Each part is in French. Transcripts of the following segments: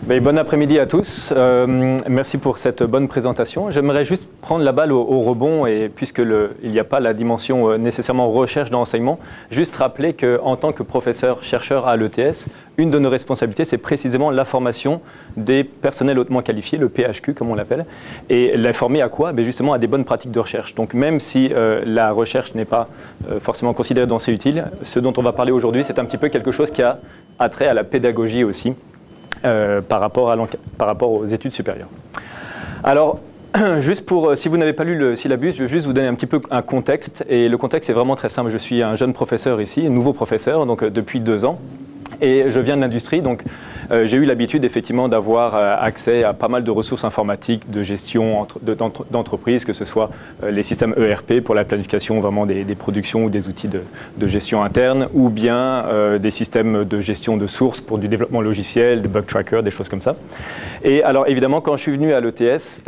Bon après-midi à tous. Merci pour cette bonne présentation. J'aimerais juste prendre la balle au rebond, et puisqu'il n'y a pas la dimension nécessairement recherche dans l'enseignement, juste rappeler qu'en tant que professeur-chercheur à l'ETS, une de nos responsabilités, c'est précisément la formation des personnels hautement qualifiés, le PHQ comme on l'appelle, et la former à quoi? Justement à des bonnes pratiques de recherche. Donc même si la recherche n'est pas forcément considérée dans ses utiles, ce dont on va parler aujourd'hui, c'est un petit peu quelque chose qui a attrait à la pédagogie aussi. Par rapport aux études supérieures. Alors, juste pour, si vous n'avez pas lu le syllabus, je vais juste vous donner un petit peu un contexte. Et le contexte est vraiment très simple. Je suis un jeune professeur ici, un nouveau professeur, donc depuis 2 ans. Et je viens de l'industrie, donc j'ai eu l'habitude effectivement d'avoir accès à pas mal de ressources informatiques, de gestion d'entreprises, que ce soit les systèmes ERP pour la planification vraiment des productions ou des outils de gestion interne, ou bien des systèmes de gestion de sources pour du développement logiciel, des bug trackers, des choses comme ça. Et alors évidemment, quand je suis venu à l'ETS,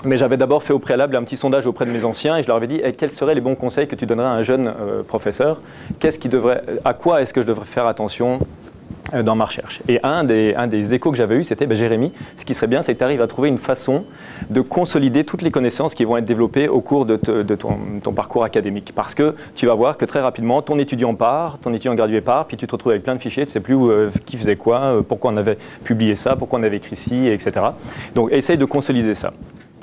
mais j'avais d'abord fait au préalable un petit sondage auprès de mes anciens et je leur avais dit quels seraient les bons conseils que tu donnerais à un jeune professeur, à quoi est-ce que je devrais faire attention dans ma recherche. Et un des échos que j'avais eu, c'était Jérémy, ce qui serait bien, c'est que tu arrives à trouver une façon de consolider toutes les connaissances qui vont être développées au cours de ton parcours académique. Parce que tu vas voir que très rapidement, ton étudiant gradué part, puis tu te retrouves avec plein de fichiers, tu ne sais plus qui faisait quoi, pourquoi on avait publié ça, pourquoi on avait écrit ci, etc. Donc essaye de consolider ça.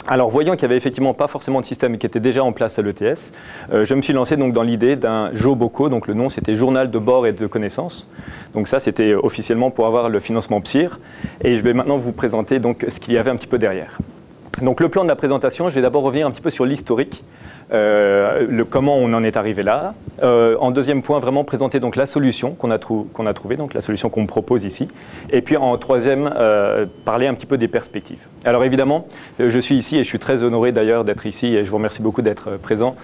Alors, voyant qu'il n'y avait effectivement pas forcément de système qui était déjà en place à l'ETS, je me suis lancé donc dans l'idée d'un JOBOCO, donc le nom c'était Journal de bord et de connaissances. Donc ça c'était officiellement pour avoir le financement PSIR. Et je vais maintenant vous présenter donc ce qu'il y avait un petit peu derrière. Donc le plan de la présentation, je vais d'abord revenir un petit peu sur l'historique, comment on en est arrivé là. En deuxième point, vraiment présenter donc la solution qu'on a trouvée, donc la solution qu'on me propose ici. Et puis en troisième, parler un petit peu des perspectives. Alors évidemment, je suis ici et je suis très honoré d'ailleurs d'être ici et je vous remercie beaucoup d'être présent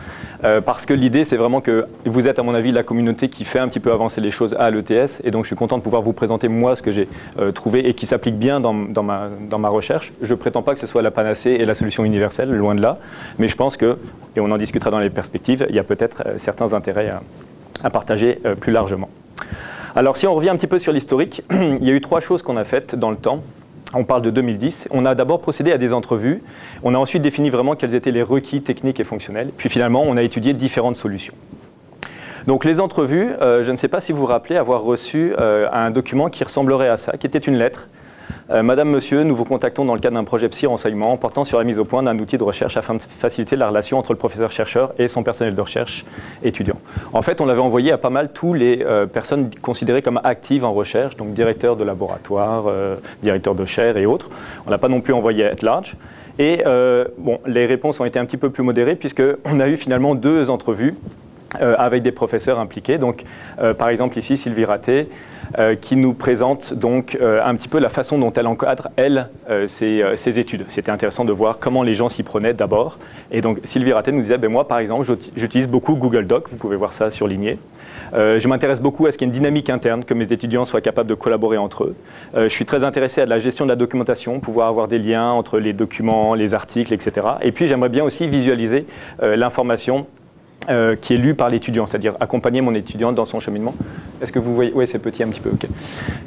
parce que l'idée c'est vraiment que vous êtes à mon avis la communauté qui fait un petit peu avancer les choses à l'ETS et donc je suis content de pouvoir vous présenter moi ce que j'ai trouvé et qui s'applique bien dans ma recherche. Je ne prétends pas que ce soit la panacée et la solution universelle, loin de là, mais je pense que, et on en discutera dans les perspectives, il y a peut-être certains intérêts à partager plus largement. Alors si on revient un petit peu sur l'historique, il y a eu 3 choses qu'on a faites dans le temps. On parle de 2010. On a d'abord procédé à des entrevues. On a ensuite défini vraiment quels étaient les requis techniques et fonctionnels. Puis finalement, on a étudié différentes solutions. Donc les entrevues, je ne sais pas si vous vous rappelez avoir reçu un document qui ressemblerait à ça, qui était une lettre. Madame, Monsieur, nous vous contactons dans le cadre d'un projet PSIR enseignement portant sur la mise au point d'un outil de recherche afin de faciliter la relation entre le professeur-chercheur et son personnel de recherche étudiant. En fait, on l'avait envoyé à pas mal tous les personnes considérées comme actives en recherche, donc directeurs de laboratoire, directeurs de chaire et autres. On n'a pas non plus envoyé at large. Et bon, les réponses ont été un petit peu plus modérées puisqu'on a eu finalement 2 entrevues avec des professeurs impliqués. Donc, par exemple ici, Sylvie Raté, qui nous présente donc un petit peu la façon dont elle encadre, elle, ses études. C'était intéressant de voir comment les gens s'y prenaient d'abord. Et donc, Sylvie Raté nous disait, moi, par exemple, j'utilise beaucoup Google Doc, vous pouvez voir ça surligné. Je m'intéresse beaucoup à ce qu'il y ait une dynamique interne, que mes étudiants soient capables de collaborer entre eux. Je suis très intéressé à la gestion de la documentation, pouvoir avoir des liens entre les documents, les articles, etc. Et puis, j'aimerais bien aussi visualiser l'information qui est lu par l'étudiant, c'est-à-dire accompagner mon étudiant dans son cheminement. Est-ce que vous voyez? Oui, c'est petit un petit peu, ok.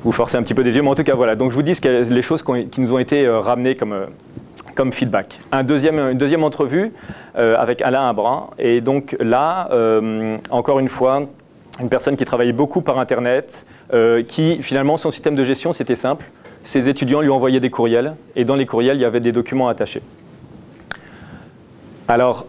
Vous forcez un petit peu des yeux, mais en tout cas, voilà. Donc, je vous dis les choses qui nous ont été ramenées comme feedback. Une deuxième entrevue avec Alain Abrin. Et donc là, encore une fois, une personne qui travaillait beaucoup par Internet, qui finalement, son système de gestion, c'était simple. Ses étudiants lui envoyaient des courriels, et dans les courriels, il y avait des documents attachés. Alors,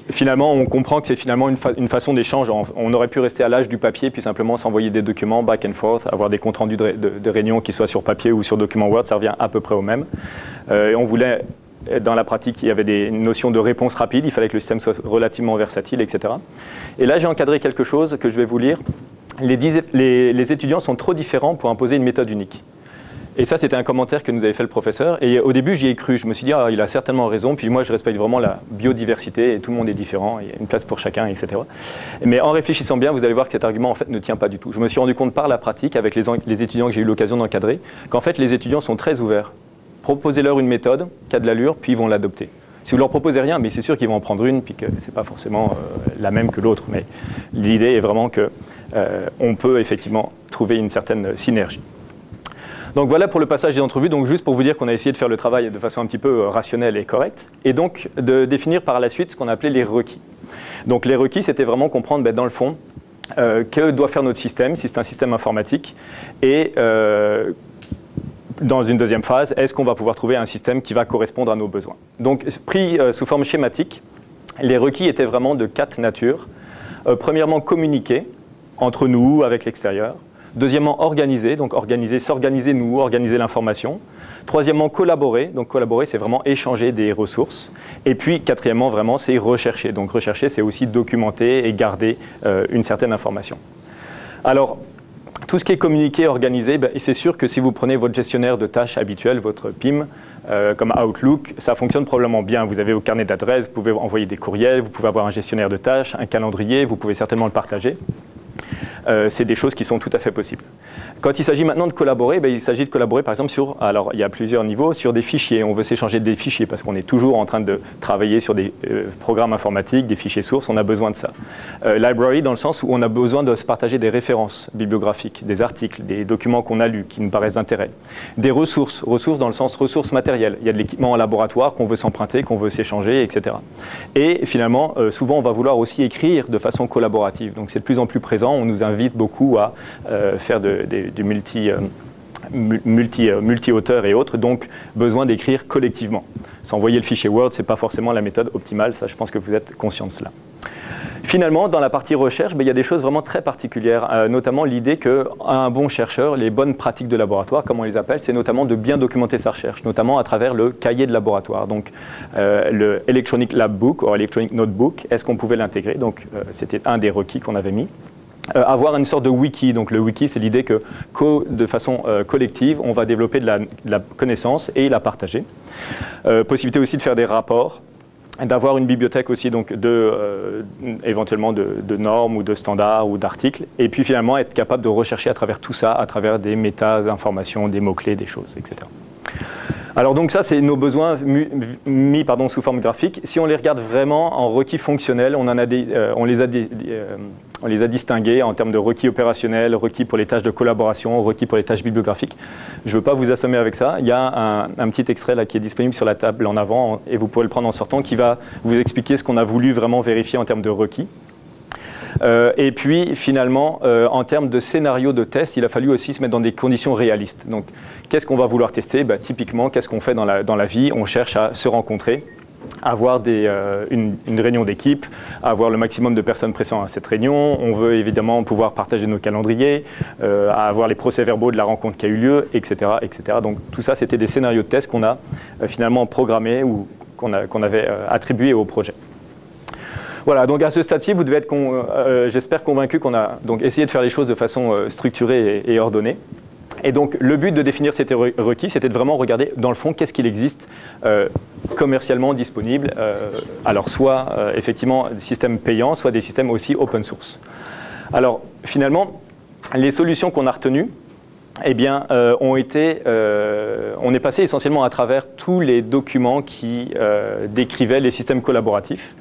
finalement, on comprend que c'est finalement une façon d'échange. On aurait pu rester à l'âge du papier, puis simplement s'envoyer des documents back and forth, avoir des comptes rendus de réunions qui soient sur papier ou sur document Word, ça revient à peu près au même. Et on voulait, dans la pratique, il y avait des notions de réponse rapide, il fallait que le système soit relativement versatile, etc. Et là, j'ai encadré quelque chose que je vais vous lire. Les étudiants sont trop différents pour imposer une méthode unique. Et ça, c'était un commentaire que nous avait fait le professeur. Et au début, j'y ai cru. Je me suis dit, il a certainement raison. Puis moi, je respecte vraiment la biodiversité et tout le monde est différent. Il y a une place pour chacun, etc. Mais en réfléchissant bien, vous allez voir que cet argument, en fait, ne tient pas du tout. Je me suis rendu compte par la pratique, avec les étudiants que j'ai eu l'occasion d'encadrer, qu'en fait, les étudiants sont très ouverts. Proposez-leur une méthode qui a de l'allure, puis ils vont l'adopter. Si vous leur proposez rien, mais c'est sûr qu'ils vont en prendre une, puis que ce n'est pas forcément la même que l'autre. Mais l'idée est vraiment qu'on peut effectivement trouver une certaine synergie. Donc voilà pour le passage des entrevues, donc juste pour vous dire qu'on a essayé de faire le travail de façon un petit peu rationnelle et correcte, et donc de définir par la suite ce qu'on appelait les requis. Donc les requis, c'était vraiment comprendre dans le fond que doit faire notre système, si c'est un système informatique, et dans une deuxième phase, est-ce qu'on va pouvoir trouver un système qui va correspondre à nos besoins. Donc pris sous forme schématique, les requis étaient vraiment de 4 natures. Premièrement, communiquer entre nous, avec l'extérieur. Deuxièmement, organiser, donc s'organiser nous, organiser l'information. Troisièmement, collaborer, donc collaborer c'est vraiment échanger des ressources. Et puis quatrièmement, vraiment c'est rechercher, donc rechercher c'est aussi documenter et garder une certaine information. Alors, tout ce qui est communiqué, organisé, c'est sûr que si vous prenez votre gestionnaire de tâches habituel, votre PIM, comme Outlook, ça fonctionne probablement bien. Vous avez vos carnets d'adresses, vous pouvez envoyer des courriels, vous pouvez avoir un gestionnaire de tâches, un calendrier, vous pouvez certainement le partager. C'est des choses qui sont tout à fait possibles. Quand il s'agit maintenant de collaborer, il s'agit de collaborer par exemple sur, alors il y a plusieurs niveaux, sur des fichiers. On veut s'échanger des fichiers parce qu'on est toujours en train de travailler sur des programmes informatiques, des fichiers sources, on a besoin de ça. Library dans le sens où on a besoin de se partager des références bibliographiques, des articles, des documents qu'on a lus qui nous paraissent d'intérêt. Des ressources dans le sens ressources matérielles. Il y a de l'équipement en laboratoire qu'on veut s'emprunter, qu'on veut s'échanger, etc. Et finalement, souvent on va vouloir aussi écrire de façon collaborative. Donc c'est de plus en plus présent, on nous invite beaucoup à faire du multi-auteur et autres, donc besoin d'écrire collectivement. S'envoyer le fichier Word, ce n'est pas forcément la méthode optimale, ça je pense que vous êtes conscient de cela. Finalement, dans la partie recherche, il y a des choses vraiment très particulières, notamment l'idée qu'un bon chercheur, les bonnes pratiques de laboratoire, comme on les appelle, c'est notamment de bien documenter sa recherche, notamment à travers le cahier de laboratoire. Donc le Electronic Lab Book ou Electronic Notebook, est-ce qu'on pouvait l'intégrer? Donc c'était un des requis qu'on avait mis. Avoir une sorte de wiki. Donc le wiki, c'est l'idée que de façon collective, on va développer de la connaissance et la partager. Possibilité aussi de faire des rapports, d'avoir une bibliothèque aussi, donc éventuellement de normes ou de standards ou d'articles, et puis finalement être capable de rechercher à travers tout ça, à travers des méta-informations, des mots-clés, des choses, etc. Alors donc ça, c'est nos besoins mis sous forme graphique. Si on les regarde vraiment en requis fonctionnels, on les a distingués en termes de requis opérationnels, requis pour les tâches de collaboration, requis pour les tâches bibliographiques. Je ne veux pas vous assommer avec ça. Il y a un petit extrait là qui est disponible sur la table en avant, et vous pourrez le prendre en sortant, qui va vous expliquer ce qu'on a voulu vraiment vérifier en termes de requis. Et puis finalement, en termes de scénario de test, il a fallu aussi se mettre dans des conditions réalistes. Donc, qu'est-ce qu'on va vouloir tester? Typiquement, qu'est-ce qu'on fait dans la vie? On cherche à se rencontrer, avoir une réunion d'équipe, avoir le maximum de personnes présentes à cette réunion. On veut évidemment pouvoir partager nos calendriers, avoir les procès-verbaux de la rencontre qui a eu lieu, etc., etc. Donc tout ça, c'était des scénarios de test qu'on a finalement programmés ou qu'on avait attribués au projet. Voilà, donc à ce stade-ci, vous devez être, j'espère, convaincu qu'on a donc essayé de faire les choses de façon structurée et ordonnée. Et donc, le but de définir ces requis, c'était de vraiment regarder, dans le fond, qu'est-ce qu'il existe commercialement disponible. Alors, soit, effectivement, des systèmes payants, soit des systèmes aussi open source. Alors, finalement, les solutions qu'on a retenues, on est passé essentiellement à travers tous les documents qui décrivaient les systèmes collaboratifs.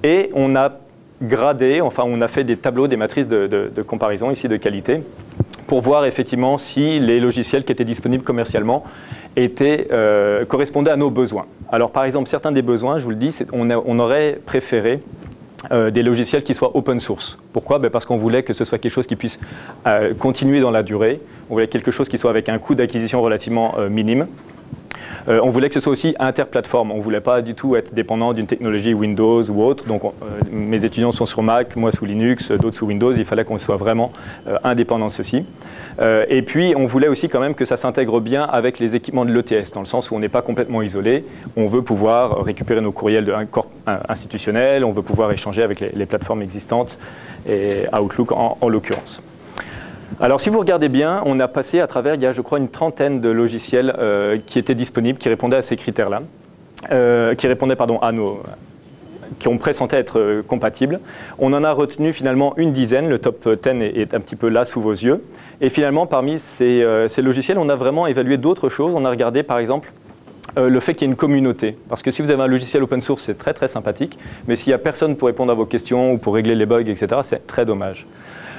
Et on a gradé, on a fait des tableaux, des matrices de comparaison ici de qualité, pour voir effectivement si les logiciels qui étaient disponibles commercialement correspondaient à nos besoins. Alors par exemple, certains des besoins, je vous le dis, on aurait préféré des logiciels qui soient open source. Pourquoi? Parce qu'on voulait que ce soit quelque chose qui puisse continuer dans la durée. On voulait quelque chose qui soit avec un coût d'acquisition relativement minime. On voulait que ce soit aussi interplateforme. On ne voulait pas du tout être dépendant d'une technologie Windows ou autre. Donc, mes étudiants sont sur Mac, moi sous Linux, d'autres sous Windows. Il fallait qu'on soit vraiment indépendant de ceci. Et puis, on voulait aussi quand même que ça s'intègre bien avec les équipements de l'ETS, dans le sens où on n'est pas complètement isolé. On veut pouvoir récupérer nos courriels d'un corps institutionnel. On veut pouvoir échanger avec les plateformes existantes, et Outlook en l'occurrence. Alors, si vous regardez bien, on a passé à travers, il y a, je crois, une trentaine de logiciels qui étaient disponibles, qui répondaient à ces critères-là, qui ont pressenti être compatibles. On en a retenu finalement une dizaine, le top 10 est un petit peu là sous vos yeux. Et finalement, parmi ces logiciels, on a vraiment évalué d'autres choses. On a regardé, par exemple, le fait qu'il y ait une communauté. Parce que si vous avez un logiciel open source, c'est très très sympathique, mais s'il n'y a personne pour répondre à vos questions ou pour régler les bugs, etc., c'est très dommage.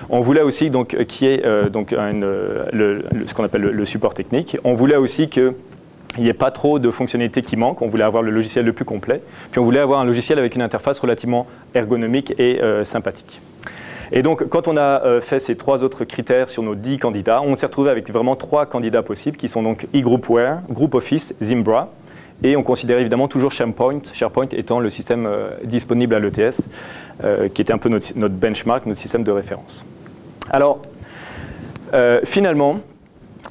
On voulait aussi qu'il y ait ce qu'on appelle le support technique. On voulait aussi qu'il n'y ait pas trop de fonctionnalités qui manquent. On voulait avoir le logiciel le plus complet. Puis on voulait avoir un logiciel avec une interface relativement ergonomique et sympathique. Et donc, quand on a fait ces 3 autres critères sur nos 10 candidats, on s'est retrouvé avec vraiment 3 candidats possibles, qui sont donc eGroupware, GroupOffice, Zimbra. Et on considérait évidemment toujours SharePoint étant le système disponible à l'ETS, qui était un peu notre benchmark, notre système de référence. Alors, finalement,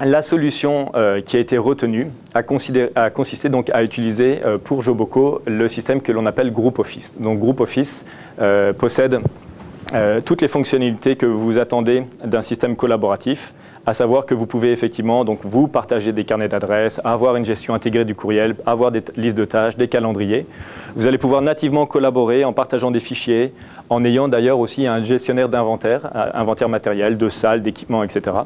la solution qui a été retenue a consisté donc à utiliser pour Joboko le système que l'on appelle GroupOffice. Donc GroupOffice possède toutes les fonctionnalités que vous attendez d'un système collaboratif, à savoir que vous pouvez effectivement donc, vous partager des carnets d'adresses, avoir une gestion intégrée du courriel, avoir des listes de tâches, des calendriers. Vous allez pouvoir nativement collaborer en partageant des fichiers, en ayant d'ailleurs aussi un gestionnaire d'inventaire, inventaire matériel, de salles, d'équipements, etc.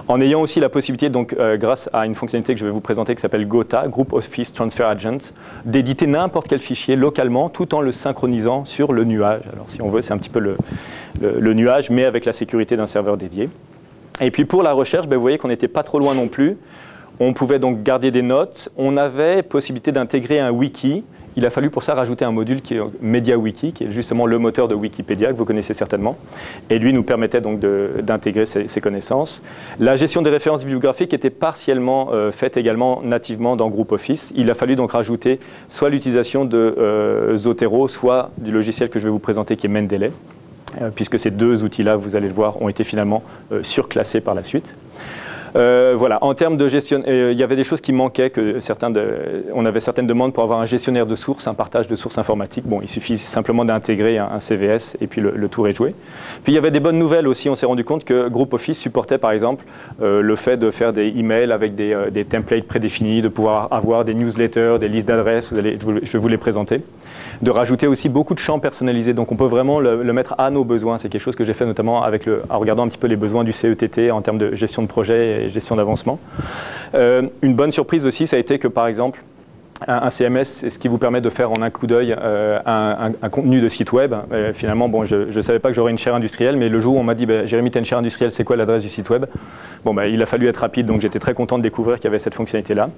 En ayant aussi la possibilité, donc, grâce à une fonctionnalité que je vais vous présenter qui s'appelle GOTA, Group Office Transfer Agent, d'éditer n'importe quel fichier localement tout en le synchronisant sur le nuage. Alors si on veut, c'est un petit peu le nuage, mais avec la sécurité d'un serveur dédié. Et puis pour la recherche, vous voyez qu'on n'était pas trop loin non plus. On pouvait donc garder des notes. On avait possibilité d'intégrer un wiki. Il a fallu pour ça rajouter un module qui est MediaWiki, qui est justement le moteur de Wikipédia, que vous connaissez certainement. Et lui nous permettait donc d'intégrer ces connaissances. La gestion des références bibliographiques était partiellement faite également nativement dans GroupOffice. Il a fallu donc rajouter soit l'utilisation de Zotero, soit du logiciel que je vais vous présenter qui est Mendeley. Puisque ces 2 outils-là, vous allez le voir, ont été finalement surclassés par la suite. Voilà. En termes de gestion, il y avait des choses qui manquaient, on avait certaines demandes pour avoir un gestionnaire de sources, un partage de sources informatiques. Bon, il suffit simplement d'intégrer un CVS et puis le tour est joué. Puis il y avait des bonnes nouvelles aussi, on s'est rendu compte que GroupOffice supportait par exemple le fait de faire des emails avec des templates prédéfinis, de pouvoir avoir des newsletters, des listes d'adresses, je vais vous les présenter. De rajouter aussi beaucoup de champs personnalisés, donc on peut vraiment le mettre à nos besoins. C'est quelque chose que j'ai fait notamment en regardant un petit peu les besoins du CETT en termes de gestion de projet et gestion d'avancement. Une bonne surprise aussi, ça a été que par exemple, un CMS, c'est ce qui vous permet de faire en un coup d'œil un contenu de site web. Finalement, bon, je ne savais pas que j'aurais une chaire industrielle, mais le jour où on m'a dit Jérémy, tu as une chaire industrielle, c'est quoi l'adresse du site web? Bon, il a fallu être rapide, donc j'étais très content de découvrir qu'il y avait cette fonctionnalité-là.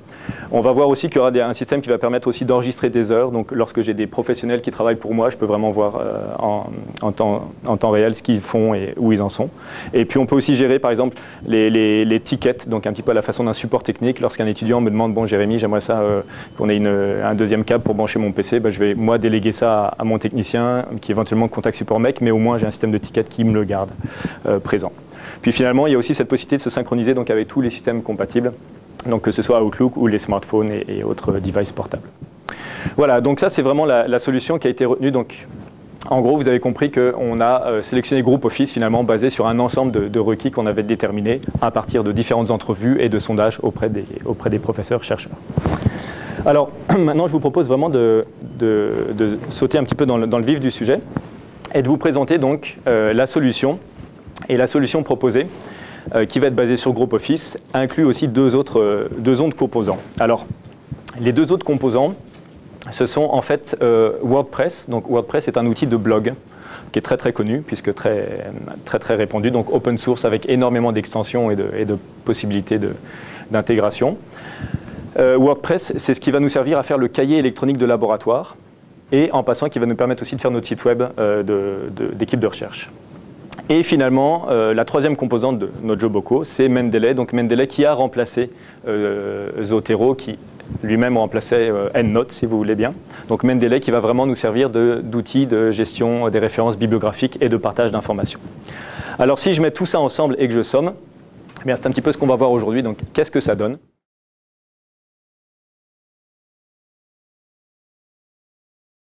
On va voir aussi qu'il y aura un système qui va permettre aussi d'enregistrer des heures. Donc lorsque j'ai des professionnels qui travaillent pour moi, je peux vraiment voir en temps réel ce qu'ils font et où ils en sont. Et puis on peut aussi gérer par exemple les tickets, donc un petit peu à la façon d'un support technique. Lorsqu'un étudiant me demande, bon Jérémy, j'aimerais ça qu'on ait un deuxième câble pour brancher mon PC, je vais moi déléguer ça à mon technicien qui éventuellement contacte support mec, mais au moins j'ai un système de tickets qui me le garde présent. Puis finalement, il y a aussi cette possibilité de se synchroniser donc, avec tous les systèmes compatibles, donc que ce soit Outlook ou les smartphones et autres devices portables. Voilà, donc ça c'est vraiment la solution qui a été retenue. Donc, en gros, vous avez compris qu'on a sélectionné GroupOffice finalement basé sur un ensemble de requis qu'on avait déterminés à partir de différentes entrevues et de sondages auprès des professeurs chercheurs. Alors maintenant, je vous propose vraiment de sauter un petit peu dans le vif du sujet et de vous présenter donc la solution. Et la solution proposée, qui va être basée sur GroupOffice, inclut aussi deux autres composants. Alors, les 2 autres composants, ce sont en fait WordPress. Donc WordPress est un outil de blog qui est très très connu, puisque très répandu, donc open source avec énormément d'extensions et de possibilités d'intégration. WordPress, c'est ce qui va nous servir à faire le cahier électronique de laboratoire, et en passant, qui va nous permettre aussi de faire notre site web d'équipe de recherche. Et finalement, la 3e composante de notre Joboko, c'est Mendeley. Donc Mendeley qui a remplacé Zotero, qui lui-même remplaçait EndNote, si vous voulez bien. Donc Mendeley qui va vraiment nous servir d'outil de gestion des références bibliographiques et de partage d'informations. Alors si je mets tout ça ensemble et que je somme, c'est un petit peu ce qu'on va voir aujourd'hui. Donc qu'est-ce que ça donne ?